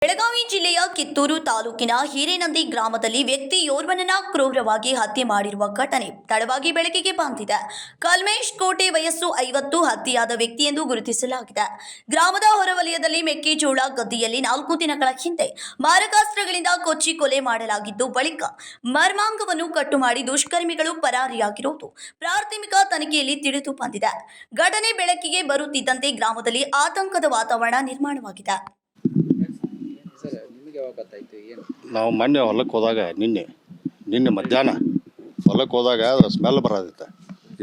ಬೆಳಗಾವಿ ಜಿಲ್ಲೆಯ ಕಿತ್ತೂರು ತಾಲೂಕಿನ ಹಿರೇನಂದಿ ಗ್ರಾಮದಲ್ಲಿ ವ್ಯಕ್ತಿಯೋರ್ವನನ್ನ ಕ್ರೂರವಾಗಿ ಹತ್ಯೆ ಮಾಡಿರುವ ಘಟನೆ ತಡವಾಗಿ ಬೆಳಕಿಗೆ ಬಂದಿದೆ. ಕಲ್ಮೇಶ್ ಕೋಟೆ ವಯಸ್ಸು 50 ಹತ್ಯೆಯಾದ ವ್ಯಕ್ತಿ ಎಂದು ಗುರುತಿಸಲಾಗಿದೆ. ಗ್ರಾಮದ ಹೊರವಲಯದಲ್ಲಿ ಮೆಕ್ಕೆಜೋಳ ಗದ್ದೆಯಲ್ಲಿ 4 ದಿನಗಳ ಹಿಂದೆ ಮಾರಕಾಸ್ತ್ರಗಳಿಂದ ಕೊಚ್ಚಿ ಕೊಲೆ ಮಾಡಲಾಗಿದ್ದು, ಬಳಿಕ ಮರ್ಮಾಂಗವನ್ನು ಕಟ್ಟು ಮಾಡಿ ದುಷ್ಕರ್ಮಿಗಳು ಪರಾರಿಯಾಗಿರುವುದು ಪ್ರಾಥಮಿಕ ತನಿಖೆಯಲ್ಲಿ ತಿಳಿದು ಬಂದಿದೆ. ಘಟನೆ ಬೆಳಕಿಗೆ ಬರುತ್ತಿದ್ದಂತೆ ಗ್ರಾಮದಲ್ಲಿ ಆತಂಕದ ವಾತಾವರಣ ನಿರ್ಮಾಣವಾಗಿದೆ. ನಾವು ಮೊನ್ನೆ ಹೊಲಕ್ಕೆ ಹೋದಾಗ ನಿನ್ನೆ ಮಧ್ಯಾಹ್ನ ಹೊಲಕ್ಕೆ ಹೋದಾಗ ಅದು ಸ್ಮೆಲ್ ಬರೋದಿತ್ತು.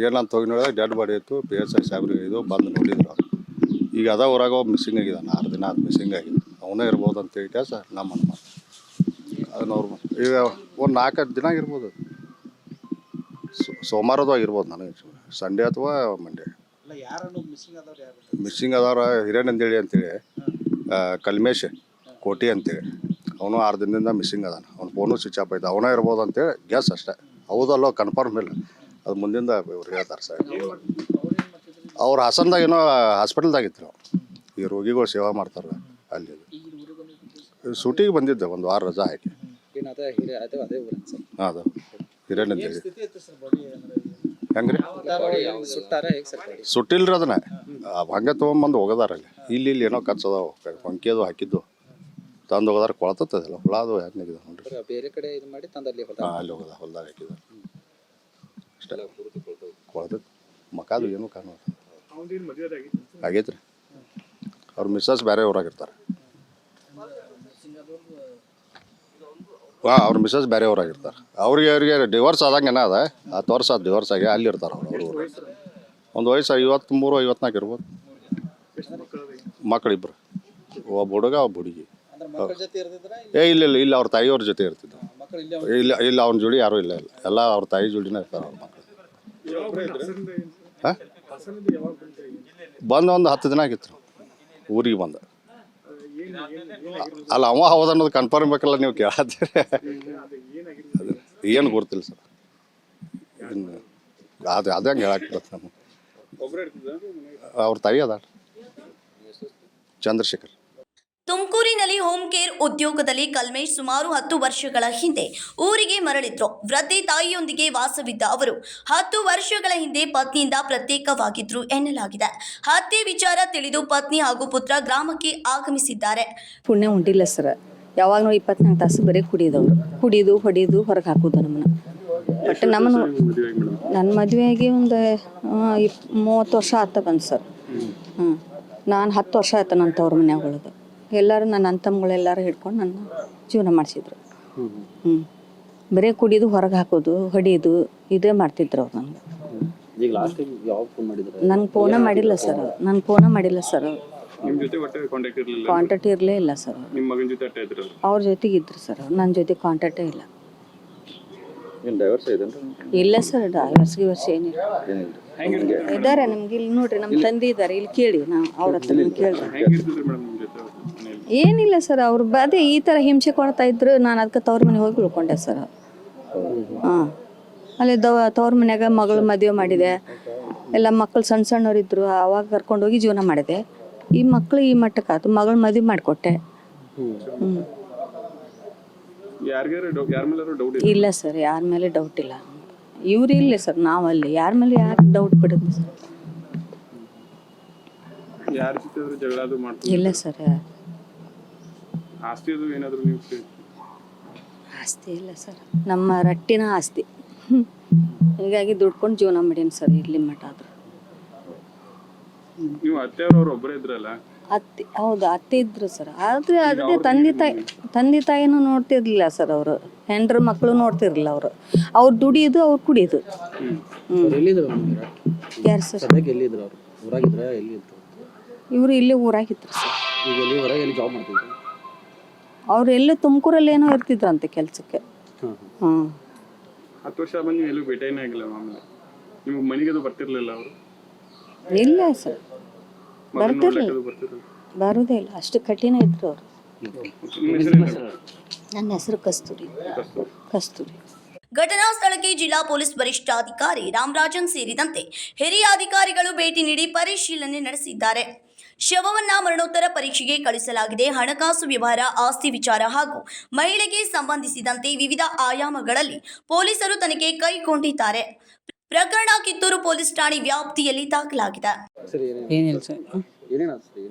ಏನಂತ ಹೋಗಿ ನೋಡಿದಾಗ ಡೆಡ್ ಬಾಡಿ ಇತ್ತು. PSI ಸಾಹೇಬ್ರಿಗೆ ಇದು ಬಂದು ನೋಡಿದ್ರು. ಈಗ ಅದ ಊರಾಗ ಒಬ್ಬ ಮಿಸ್ಸಿಂಗ್ ಆಗಿದ್ದಾನೆ. 6 ದಿನ ಅದು ಮಿಸ್ಸಿಂಗ್ ಆಗಿದೆ. ಅವನೇ ಇರ್ಬೋದು ಅಂತೇಳಿ ಕೆಲಸ ನಮ್ಮ ಅನುಮಾನ. ಅದನ್ನ ಅವ್ರು ಈಗ ಒಂದು 4 ದಿನ ಆಗಿರ್ಬೋದು. ಸೋಮವಾರದು ಆಗಿರ್ಬೋದು. ನನಗೆ ಸಂಡೇ ಅಥವಾ ಮಂಡೇ ಮಿಸ್ಸಿಂಗ್ ಆದವ್ರು ಹಿರೇನಂದೇಳಿ ಅಂತೇಳಿ ಕಲ್ಮೇಶ್ ಕೋಟಿ ಅಂತೇಳಿ ಅವನು 6 ದಿನದಿಂದ ಮಿಸ್ಸಿಂಗ್ ಅದಾನ. ಅವ್ನು ಫೋನು ಸ್ವಿಚ್ ಆಫ್ ಐತೆ. ಅವನೇ ಇರ್ಬೋದು ಅಂತೇಳಿ ಗ್ಯಾಸ್ ಅಷ್ಟೇ. ಹೌದಲ್ಲೋ ಕನ್ಫರ್ಮ್ ಇಲ್ಲ. ಅದು ಮುಂದಿಂದ ಇವ್ರು ಹೇಳ್ತಾರೆ ಸರ್. ಅವ್ರು ಹಾಸನದಾಗ ಏನೋ ಹಾಸ್ಪಿಟಲ್ದಾಗಿತ್ತು. ಈ ರೋಗಿಗಳು ಸೇವಾ ಮಾಡ್ತಾರೆ ಅಲ್ಲಿ. ಶೂಟಿಗೆ ಬಂದಿದ್ದೆ ಒಂದು ವಾರ ರಜಾ ಹಾಕಿ. ಅದು ಹಿರೇನಂದೇಳಿ ಹೆಂಗ್ರಿ ಸುಟ್ಟಿಲ್ರಿ ಅದನ್ನ ಹಂಗೆ ತೊಗೊಂಬಂದು ಹೋಗದಾರಲ್ಲಿ. ಇಲ್ಲಿ ಏನೋ ಕಚ್ಚದಾವು ಹೊಂಕಿದು ಹಾಕಿದ್ದು ತಂದು ಹೋಗದಾರ ಕೊಳತತ್ತದಿಲ್ಲ. ಹುಳ ಅದು ಹೆಂಗಿದೆ ನೋಡ್ರಿ. ಬೇರೆ ಕಡೆ ಇದು ಮಾಡಿ ತಂದಲ್ಲಿ ಅಲ್ಲಿ ಹೋಗದ ಹೊಲ್ದಾಗ ಹಾಕಿದ ಅಷ್ಟೇ ಕೊಳತತ್ ಮಕಾದು ಏನೂ ಕಾರಣ ಆಗೈತ್ರಿ. ಅವ್ರ ಮಿಸ್ಸಸ್ ಬೇರೆ ಊರಾಗಿರ್ತಾರೆ. ಅವ್ರ ಮಿಸ್ಸಸ್ ಬೇರೆ ಊರಾಗಿರ್ತಾರೆ. ಅವ್ರಿಗೆ ಡಿವೋರ್ಸ್ ಆದಂಗೆ ಏನ ಅದ 10 ವರ್ಷ ಆದ ಡಿವೋರ್ಸ್ ಆಗಿ ಅಲ್ಲಿ ಇರ್ತಾರೆ ಅವ್ರು. ಒಂದು ವಯಸ್ಸು 53, 54 ಇರ್ಬೋದು. ಮಕ್ಕಳಿಬ್ರು, ಒಬ್ಬ ಹುಡುಗ ಒಬ್ಬ ಹುಡುಗಿ. ಇಲ್ಲ ಅವ್ರ ತಾಯಿಯವ್ರ ಜೊತೆ ಇರ್ತಿದ್ದ. ಇಲ್ಲ ಅವ್ನ ಜೋಡಿ ಯಾರೂ ಇಲ್ಲ. ಎಲ್ಲ ಅವ್ರ ತಾಯಿ ಜೋಡಿನೇ ಇರ್ತಾರೆ ಅವ್ರ ಮಕ್ಕಳು. ಬಂದು ಒಂದು 10 ದಿನ ಆಗಿತ್ತು ಊರಿಗೆ ಬಂದ. ಅಲ್ಲ ಅವ ಹೌದು ಅನ್ನೋದು ಕನ್ಫರ್ಮ್ ಬೇಕಲ್ಲ. ನೀವು ಕೇಳತ್ತೀರಿ. ಏನು ಗೊತ್ತಿಲ್ಲ ಸರ್. ಅದು ಹೆಂಗೆ ಹೇಳಾಕ್ಬಿಡತ್ತೆ ನಮಗೆ. ಅವ್ರ ತಾಯಿ ಅದ ಚಂದ್ರಶೇಖರ್. ತುಮಕೂರಿನಲ್ಲಿ ಹೋಮ್ ಕೇರ್ ಉದ್ಯೋಗದಲ್ಲಿ ಕಲ್ಮೇಶ್ ಸುಮಾರು 10 ವರ್ಷಗಳ ಹಿಂದೆ ಊರಿಗೆ ಮರಳಿದ್ರು. ವೃದ್ಧೆ ತಾಯಿಯೊಂದಿಗೆ ವಾಸವಿದ್ದ ಅವರು 10 ವರ್ಷಗಳ ಹಿಂದೆ ಪತ್ನಿಯಿಂದ ಪ್ರತ್ಯೇಕವಾಗಿದ್ರು ಎನ್ನಲಾಗಿದೆ. ಹತ್ಯೆ ವಿಚಾರ ತಿಳಿದು ಪತ್ನಿ ಹಾಗೂ ಪುತ್ರ ಗ್ರಾಮಕ್ಕೆ ಆಗಮಿಸಿದ್ದಾರೆ. ಪುಣ್ಯ ಉಂಟಿಲ್ಲ ಸರ್. ಯಾವಾಗ ನಾವು 24 ತಾಸು ಬರೀ ಕುಡಿದು ಹೊಡಿದು ಹೊರಗೆ ಹಾಕೋದು ನಮ್ಮನ್ನ. ಬಟ್ ನಮ್ಮನ್ನು ನನ್ನ ಮದುವೆಯಾಗಿ ಒಂದು 30 ವರ್ಷ ಆತ ಬಂದು ಸರ್. ನಾನು 10 ವರ್ಷ ಆಯ್ತು ನನ್ನ ತವ್ರ ಮನ್ಯಾಗ ಉಳಿದು. ಎಲ್ಲರೂ ನನ್ನ ಅಂತಮ್ಮಗಳೆಲ್ಲರೂ ಹಿಡ್ಕೊಂಡು ನನ್ನ ಜೀವನ ಮಾಡಿಸಿದ್ರು. ಬರೀ ಕುಡಿದು ಹೊರಗೆ ಹಾಕೋದು ಹೊಡಿಯೋದು ಇದೇ ಮಾಡ್ತಿದ್ರು ಅವ್ರು. ನನಗೆ ಫೋನ ಮಾಡಿಲ್ಲ ಸರ್. ಕಾಂಟ್ಯಾಕ್ಟ್ ಇರಲೇ ಇಲ್ಲ ಸರ್. ಅವ್ರ ಜೊತೆಗೆ ಇದ್ರು ಸರ್. ನನ್ನ ಜೊತೆ ಕಾಂಟ್ಯಾಕ್ಟೇ ಇಲ್ಲ. ಇಲ್ಲ ಸರ್, ಡೈವರ್ಸ್ ಏನಿಲ್ಲ. ಇದ್ದಾರೆ ನಮ್ಗೆ ಇಲ್ಲಿ ನೋಡ್ರಿ, ನಮ್ಮ ತಂದೆ ಇದ್ದಾರೆ ಇಲ್ಲಿ, ಕೇಳಿ. ನಾವು ಅವ್ರ ಹತ್ರ ಕೇಳ್ರಿ. ಏನಿಲ್ಲ ಸರ್, ಅವ್ರು ಅದೇ ಈ ಥರ ಹಿಂಸೆ ಕೊಡ್ತಾ ಇದ್ರು. ನಾನು ಅದಕ್ಕೆ ತವ್ರ ಮನೆಗೆ ಹೋಗಿ ಉಳ್ಕೊಂಡೆ ಸರ್. ಅಲ್ಲಿ ತವ್ರ ಮನ್ಯಾಗ ಮಗಳು ಮದುವೆ ಮಾಡಿದೆ. ಎಲ್ಲ ಮಕ್ಕಳು ಸಣ್ಣವ್ರಿದ್ರು. ಅವಾಗ ಕರ್ಕೊಂಡೋಗಿ ಜೀವನ ಮಾಡಿದೆ. ಈ ಮಕ್ಕಳು ಈ ಮಟ್ಟಕ್ಕೆ ಆಯ್ತು. ಮಗಳು ಮದುವೆ ಮಾಡಿಕೊಟ್ಟೆ. ಇಲ್ಲ ಸರ್, ಯಾರ ಮೇಲೆ ಡೌಟ್ ಇಲ್ಲ. ಇವ್ರು ಇಲ್ಲ ಸರ್, ನಾವಲ್ಲಿ ಯಾರ ಮೇಲೆ ಯಾಕೆ ಡೌಟ್ ಬಿಡುತ್ತೆ ಸರ್? ಇಲ್ಲ ಸರ್. ಆಸ್ತಿ ಇಲ್ಲ ಸರ್, ನಮ್ಮ ರಟ್ಟಿನ ಆಸ್ತಿ. ಹೀಗಾಗಿ ದುಡ್ಕೊಂಡು ಜೀವನ ಮಾಡೀನಿ ಸರ್ ಇಲ್ಲಿ ಮಠ. ಆದ್ರೆ ಅತ್ತೆ, ಹೌದು ಅತ್ತೆ ಇದ್ರು ಸರ್. ಆದ್ರೆ ಅದೇ ತಂದೆ ತಾಯಿನೂ ನೋಡ್ತಿರ್ಲಿಲ್ಲ ಸರ್. ಅವರು ಹೆಂಡ್ರ ಮಕ್ಕಳು ನೋಡ್ತಿರ್ಲಿಲ್ಲ. ಅವ್ರು ದುಡಿಯೋದು, ಅವ್ರು ಕುಡಿಯೋದು. ಯಾರು ಸರ್? ಇವರು ಇಲ್ಲೇ ಊರಾಗಿದ್ರು ಸರ್. ಅವ್ರು ಎಲ್ಲೇ ತುಮಕೂರಲ್ಲಿ ಏನೋ ಇರ್ತಿದ್ರಂತೆ ಕೆಲ್ಸಕ್ಕೆ. 10 ವರ್ಷ ಬಂದು ಎಲ್ಲೂ ಭೇಟಿನೇ ಆಗಿಲ್ಲ. ಆಮೇಲೆ ನಿಮಗೆ ಮನೆಗೆ ಅದು ಬರ್ತಿರ್ಲಿಲ್ಲ ಅವರು? ಇಲ್ಲ ಸರ್, ಬರೋದೇ ಇಲ್ಲ. ಅಷ್ಟು ಕಠಿಣ ಇದ್ರು ಅವರು. ನನ್ನ ಹೆಸರು ಕಸ್ತೂರಿ. ಘಟನಾ ಸ್ಥಳಕ್ಕೆ ಜಿಲ್ಲಾ ಪೊಲೀಸ್ ವರಿಷ್ಠಾಧಿಕಾರಿ ರಾಮರಾಜನ್ ಸೇರಿದಂತೆ ಹಿರಿಯ ಅಧಿಕಾರಿಗಳು ಭೇಟಿ ನೀಡಿ ಪರಿಶೀಲನೆ ನಡೆಸಿದ್ದಾರೆ. ಶವವನ್ನ ಮರಣೋತ್ತರ ಪರೀಕ್ಷೆಗೆ ಕಳಿಸಲಾಗಿದೆ. ಹಣಕಾಸು ವ್ಯವಹಾರ, ಆಸ್ತಿ ವಿಚಾರ ಹಾಗೂ ಮಹಿಳೆಗೆ ಸಂಬಂಧಿಸಿದಂತೆ ವಿವಿಧ ಆಯಾಮಗಳಲ್ಲಿ ಪೊಲೀಸರು ತನಿಖೆ ಕೈಗೊಂಡಿದ್ದಾರೆ. ಪ್ರಕರಣ ಕಿತ್ತೂರು ಪೊಲೀಸ್ ಠಾಣೆ ವ್ಯಾಪ್ತಿಯಲ್ಲಿ ದಾಖಲಾಗಿದೆ. ಏನಿಲ್ಲ ಸರ್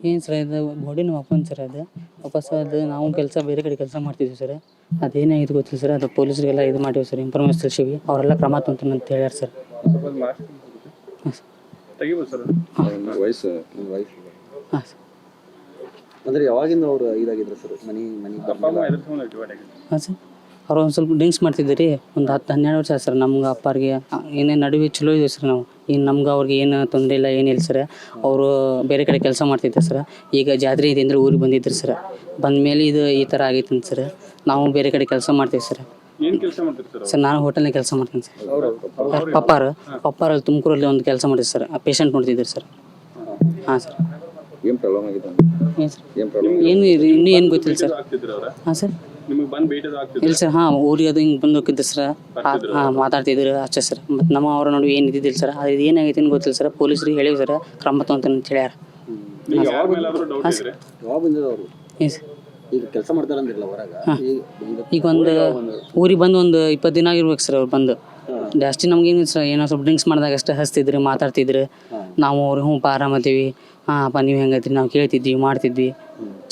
ಏನು ಸರ್ ಇದು ಬಾಡಿ ನಮ್ಮ ಅಪ್ಪನ ಸರ್ ಅದು ವಾಪಸ್ ಅದು ನಾವು ಕೆಲಸ ಬೇರೆ ಕಡೆ ಕೆಲಸ ಮಾಡ್ತಿದ್ವಿ ಸರ್. ಅದೇನಾಗಿದ್ದು ಗೊತ್ತಿಲ್ಲ ಸರ್. ಅದು ಪೊಲೀಸರಿಗೆಲ್ಲ ಇದು ಮಾಡಿವಿ ಸರ್, ಇನ್ಫಾರ್ಮೇಷನ್ ತಿಳಿಸಿವಿ. ಅವರೆಲ್ಲ ಕ್ರಮ ತೊಗೊಂತಾರೆ ಅಂತ ಹೇಳ್ಯಾರ ಸರ್. ತೆಗಿಬೋದು ಸರ್. ವಯಸ್ಸು ಹಾಂ ಸರ್. ಅಂದ್ರೆ ಯಾವಾಗಿಂದ ಅವ್ರು ಇದಾಗಿದ್ರು ಸರ್? ಮನಿ ಅಪ್ಪ ಅಮ್ಮ ಎದ್ರ ಸಂಬಂಧ ಡಿವೈಡ್ ಆಗಿದೆ? ಹಾಂ ಸರ್. ಅವ್ರು ಒಂದು ಸ್ವಲ್ಪ ಡ್ರಿಂಕ್ಸ್ ಮಾಡ್ತಿದ್ದೆ ರೀ. ಒಂದು 10-12 ವರ್ಷ ಸರ್. ನಮ್ಗೆ ಅಪ್ಪಾರಿಗೆ ಏನೇನು ನಡುವೆ ಚಲೋ ಇದೆ ಸರ್. ನಾವು ಏನು ನಮ್ಗೆ ಅವ್ರಿಗೆ ಏನು ತೊಂದರೆ ಇಲ್ಲ, ಏನಿಲ್ಲ ಸರ್. ಅವರು ಬೇರೆ ಕಡೆ ಕೆಲಸ ಮಾಡ್ತಿದ್ದೆ ಸರ್. ಈಗ ಜಾತ್ರೆ ಇದೆ ಅಂದರೆ ಊರಿಗೆ ಬಂದಿದ್ರು ಸರ್. ಬಂದಮೇಲೆ ಇದು ಈ ಥರ ಆಗೈತೆ ಅಂತ ಸರ್. ನಾವು ಬೇರೆ ಕಡೆ ಕೆಲಸ ಮಾಡ್ತೀವಿ ಸರ್. ಏನು ಕೆಲಸ ಮಾಡ್ತೀರಿ ಸರ್? ಸರ್ ನಾನು ಹೋಟೆಲ್ನಾಗ ಕೆಲಸ ಮಾಡ್ತೀನಿ ಸರ್. ಪಪ್ಪಾರಲ್ಲಿ ತುಮಕೂರಲ್ಲಿ ಒಂದು ಕೆಲಸ ಮಾಡಿದ್ರು ಸರ್. ಪೇಷಂಟ್ ನೋಡ್ತಿದ್ರು ಸರ್. ಹಾಂ ಸರ್. ಏನು ಪ್ರಾಬ್ಲಮ್ ಆಗಿದೆ? ಏನು ಸರ್? ಏನು ಇನ್ನೂ ಏನು ಗೊತ್ತಿಲ್ಲ ಸರ್. ಆಗ್ತಿದ್ರು ಅವ್ರ ಹಾಂ ಸರ್. ನಿಮಗೆ ಬಂದು ಭೇಟಿದು ಆಗ್ತಿದ್ರು? ಇಲ್ಲ ಸರ್. ಹಾಂ, ಊರಿಗೆ ಅದು ಹಿಂಗೆ ಬಂದು ಹೋಗಿದ್ದೆ ಸರ್. ಹಾಂ, ಮಾತಾಡ್ತಿದ್ರು ಅಷ್ಟೇ ಸರ್. ಮತ್ತು ನಮ್ಮ ಅವ್ರ ನಡುವೆ ಏನು ಇದ್ದಿದ್ದಿಲ್ಲ ಸರ್. ಅದು ಏನಾಗೈತೆ ಅಂತ ಗೊತ್ತಿಲ್ಲ ಸರ್. ಪೊಲೀಸರಿಗೆ ಹೇಳಿವಿ ಸರ್, ಕ್ರಮ ತೊಗೊಂತಾರೆ ಅಂತ ಹೇಳ್ಯಾರ. ನಿಮ್ಗೆ ಯಾರ ಮೇಲಾದರೂ ಡೌಟ್ ಇದ್ರೆ? ಯಾವಾಗ ಬಂದಿದ್ರು ಅವರು? ಏನು ಸರ್? ಈಗ ಕೆಲಸ ಮಾಡ್ತಾರಂದಿರಲ್ಲ ಹೊರಗ? ಈಗ ಒಂದು ಊರಿಗೆ ಬಂದು ಒಂದು 20 ದಿನ ಆಗಿರ್ಬೇಕು ಸರ್ ಅವ್ರು ಬಂದು. ಜಾಸ್ತಿ ನಮ್ಗೇನು ಸರ್, ಏನೋ ಸ್ವಲ್ಪ ಡ್ರಿಂಕ್ಸ್ ಮಾಡಿದಾಗ ಅಷ್ಟೇ ಹಚ್ತಿದ್ರು, ಮಾತಾಡ್ತಿದ್ರು. ನಾವು ಅವ್ರು ಹ್ಞೂ ಆರಾಮತ್ತೀವಿ, ಹಾಂ ಅಪ್ಪ ನೀವು ಹೆಂಗೈತ್ರಿ, ನಾವು ಕೇಳ್ತಿದ್ವಿ, ಮಾಡ್ತಿದ್ವಿ,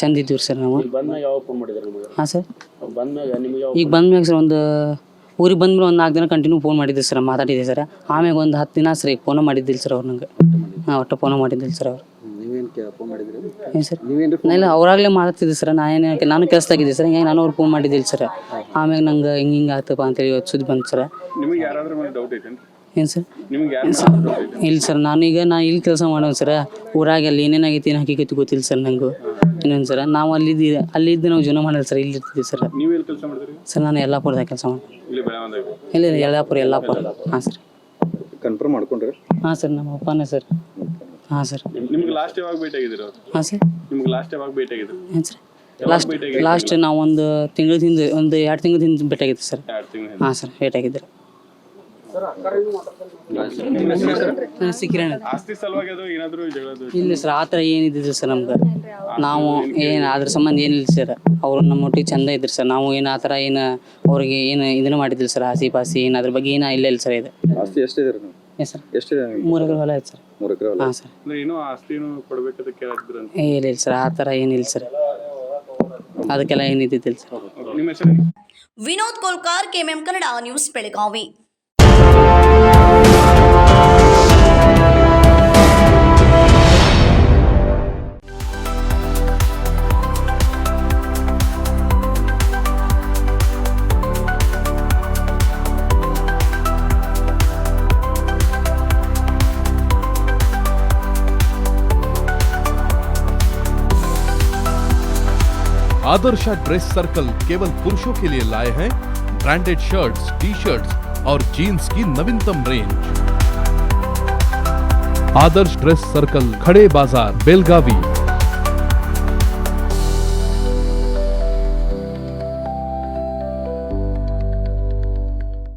ಚಂದ ಇದ್ದೀವಿ ಸರ್ ನಾವು. ಬಂದಾಗ ಯಾವಾಗ ಫೋನ್ ಮಾಡಿದ್ರು ನಿಮಗೆ? ಹಾಂ ಸರ್. ಬಂದಾಗ ನಿಮಗೆ ಈಗ ಬಂದ್ಮ್ಯಾಗ ಸರ್ ಒಂದು ಊರಿಗೆ ಬಂದ್ಮೇಲೆ ಒಂದು 4 ದಿನ ಕಂಟಿನ್ಯೂ ಫೋನ್ ಮಾಡಿದ್ದೆ ಸರ್, ಮಾತಾಡಿದ್ದೆ ಸರ್. ಆಮ್ಯಾಗ ಒಂದು 10 ದಿನ ಸರ್ ಈಗ ಫೋನ್ ಮಾಡಿದ್ದಿಲ್ಲ ಸರ್ ಅವ್ರು ನಂಗೆ. ಹಾಂ, ಒಟ್ಟು ಫೋನ್ ಮಾಡಿದ್ದಿಲ್ಲ ಸರ್ ಅವ್ರು. ನೀವೇನು ಫೋನ್ ಮಾಡಿದ್ರಿ? ಏನು ಸರ್? ನೀವೇನು ಇಲ್ಲ, ಅವರಾಗಲೇ ಮಾತಾಡ್ತಿದ್ದೆ ಸರ್. ನಾನು ಕೆಲಸದಾಗಿದ್ದೆ ಸರ್. ಹಿಂಗಾಗಿ ನಾನು ಅವ್ರು ಫೋನ್ ಮಾಡಿದ್ದಿಲ್ಲ ಸರ್. ಆಮ್ಯಾಗ ನಂಗೆ ಹಿಂಗೆ ಆಗ್ತಪ್ಪ ಅಂತೇಳಿ ಸುದ್ದಿ ಬಂತು ಸರ್. ನಿಮಗೆ ಯಾರಾದ್ರೂ ಮೇಲೆ ಡೌಟ್ ಐತೇನು? ಏನು ಸರ್? ನಿಮ್ಗೆ ಯಾರ ಮೇಲೆ ಡೌಟ್ ಐತೆ? ಇಲ್ಲ ಸರ್. ನಾನು ಇಲ್ಲಿ ಕೆಲಸ ಮಾಡೋದು ಸರ್. ಊರಾಗ ಅಲ್ಲಿ ಏನೇನಾಗೈತಿ ಏನು ಹಾಕಿಕೈತಿ ಗೊತ್ತಿಲ್ಲ ಸರ್ ನಂಗೂ. ಇನ್ನೊಂದು ಸರ್, ನಾವು ಅಲ್ಲಿದ್ದು ನಾವು ಜೀವನ ಮಾಡಲ್ಲ ಸರ್. ಇಲ್ಲಿ ಇರ್ತೀವಿ ಸರ್. ನೀವು ಎಲ್ಲಿ ಕೆಲಸ ಮಾಡಿದ್ರಿ? ಸರ್ ನಾನು ಯಲ್ಲಾಪುರದಾಗ ಕೆಲಸ ಮಾಡ್ತೀನಿ. ಇಲ್ಲಿ ಬೆಳಗಾವಿದಾಗ? ಇಲ್ಲ ಯಲ್ಲಾಪುರ. ಹಾಂ ಸರ್. ಕನ್ಫರ್ಮ್ ಮಾಡ್ಕೊಂಡ್ರಿ? ಹಾಂ ಸರ್, ನಮ್ಮ ಅಪ್ಪನೇ ಸರ್. ಹಾಂ ಸರ್. ನಿಮ್ಗೆ ಲಾಸ್ಟ್ ಯಾವಾಗ ಭೇಟಿ ಆಗಿದ್ರು ಅವ್ರು? ಹಾಂ ಸರ್. ನಿಮ್ಗೆ ಲಾಸ್ಟ್ ಯಾವಾಗ ಭೇಟಿ ಆಗಿದ್ರು? ಏನು ಸರ್? ಲಾಸ್ಟ್ ನಾವು ಒಂದು ತಿಂಗಳ ಹಿಂದೆ, ಒಂದು 2 ತಿಂಗಳ ಹಿಂದೆ ಭೇಟಿಯಾಗಿದ್ದೆ ಸರ್. 2 ತಿಂಗಳು? ಹಾಂ ಸರ್, ಭೇಟಿಯಾಗಿದ್ದರು. ಸಿಕ್ಕಿರಣ. ಆಸ್ತಿ ಸಲುವಾಗಿ ಅದು ಏನಾದರೂ ಜಗಳದು? ಇಲ್ಲ ಸರ್, ಆ ಥರ ಏನಿದ್ದಿಲ್ಲ ಸರ್ ನಮ್ಗೆ. ನಾವು ಏನು ಅದ್ರ ಸಂಬಂಧ ಏನಿಲ್ಲ ಸರ್. ಅವರು ನಮ್ಮ ಒಟ್ಟಿಗೆ ಚಂದ ಇದ್ರು ಸರ್. ನಾವು ಏನು ಆ ಥರ ಏನು ಅವ್ರಿಗೆ ಏನು ಇದನ್ನು ಮಾಡಿದ್ದಿಲ್ಲ ಸರ್. ಆಸಿ ಪಾಸಿ ಏನು ಅದ್ರ ಬಗ್ಗೆ ಏನೂ ಇಲ್ಲ ಸರ್. ಇದು ಆಸ್ತಿ ಎಷ್ಟಿದೆ ನೀವು? ಏನು ಸರ್? ಎಷ್ಟಿದೆ? 3 ಎಕರೆ ಹೊಲ ಆಯ್ತು ಸರ್. 3 ಎಕರೆ ಹೊಲ? ಹಾಂ ಸರ್. ಅಂದ್ರೆ ಏನೋ ಆಸ್ತಿನೂ ಕೊಡ್ಬೇಕಂತ ಕೇಳಿದ್ರು ಅಂತ? ಇಲ್ಲ ಸರ್, ಆ ಥರ ಏನಿಲ್ಲ ಸರ್. ಅದಕ್ಕೆಲ್ಲ ಏನಿದ್ದಿಲ್ಲ ಸರ್. ನಿಮ್ಮ ಹೆಸರು? Vinod Kolkar, KMM Kannada news, Belagavi. Adarsh dress circle केवल पुरुषों के लिए लाए हैं ब्रांडेड शर्ट्स, टी शर्ट्स और जीन्स की नवीनतम रेंज। आदर्श ड्रेस सर्कल, खड़े बाजार, बेलगावी।